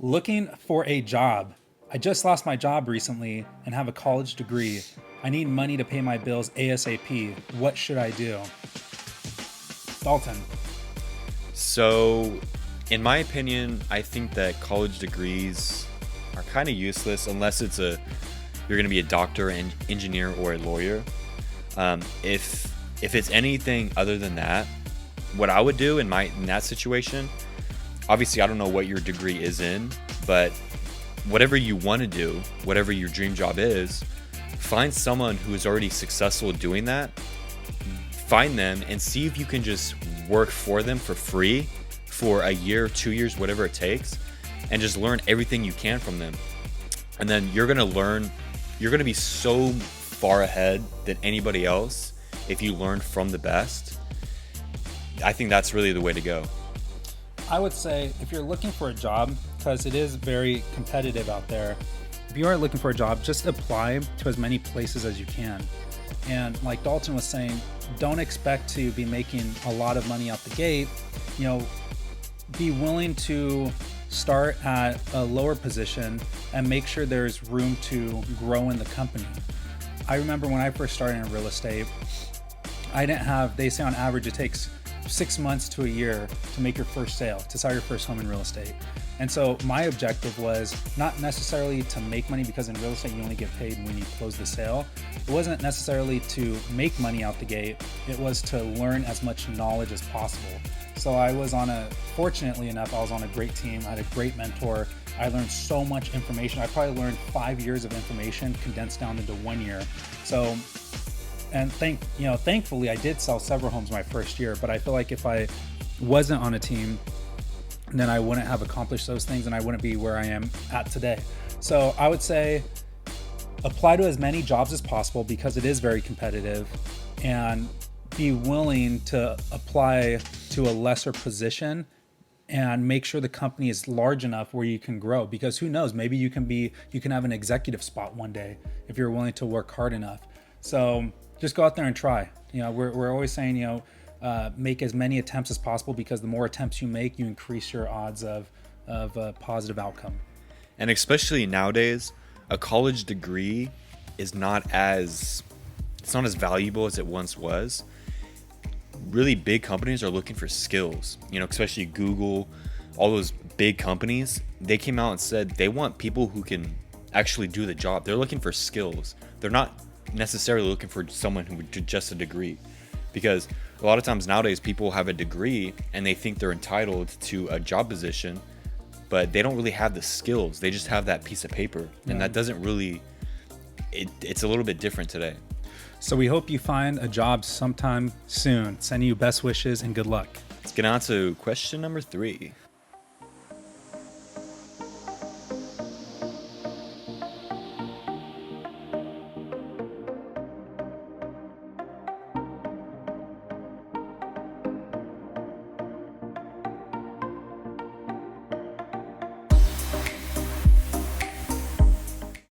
Looking for a job. I just lost my job recently and have a college degree. I need money to pay my bills ASAP. What should I do? Dalton. So, in my opinion, I think that college degrees are kind of useless unless you're going to be a doctor, and engineer, or a lawyer. If it's anything other than that, what I would do in that situation, obviously I don't know what your degree is in, but whatever you want to do, whatever your dream job is, find someone who is already successful doing that. Find them and see if you can just work for them for free for a year, 2 years, whatever it takes, and just learn everything you can from them. And then you're going to be so far ahead than anybody else if you learn from the best. I think that's really the way to go. I would say if you're looking for a job, because it is very competitive out there, if you are looking for a job, just apply to as many places as you can. And like Dalton was saying, don't expect to be making a lot of money out the gate. Be willing to start at a lower position and make sure there's room to grow in the company. I remember when I first started in real estate, they say on average it takes 6 months to a year to make your first sale, to sell your first home in real estate. And so my objective was not necessarily to make money, because in real estate you only get paid when you close the sale. It wasn't necessarily to make money out the gate. It was to learn as much knowledge as possible. So fortunately enough, I was on a great team. I had a great mentor. I learned so much information. I probably learned 5 years of information condensed down into 1 year. So, and thankfully I did sell several homes my first year, but I feel like if I wasn't on a team, then I wouldn't have accomplished those things and I wouldn't be where I am at today. So I would say apply to as many jobs as possible, because it is very competitive, and be willing to apply to a lesser position and make sure the company is large enough where you can grow, because who knows, maybe you can have an executive spot one day if you're willing to work hard enough. So just go out there and try. We're always saying, make as many attempts as possible, because the more attempts you make, you increase your odds of a positive outcome. And especially nowadays, a college degree is not as valuable as it once was. Really big companies are looking for skills, especially Google, all those big companies. They came out and said they want people who can actually do the job. They're looking for skills. They're not necessarily looking for someone who would do just a degree, because a lot of times nowadays people have a degree and they think they're entitled to a job position, but they don't really have the skills. They just have that piece of paper, and that doesn't really, it's a little bit different today. So we hope you find a job sometime soon. Sending you best wishes and good luck. Let's get on to question number 3.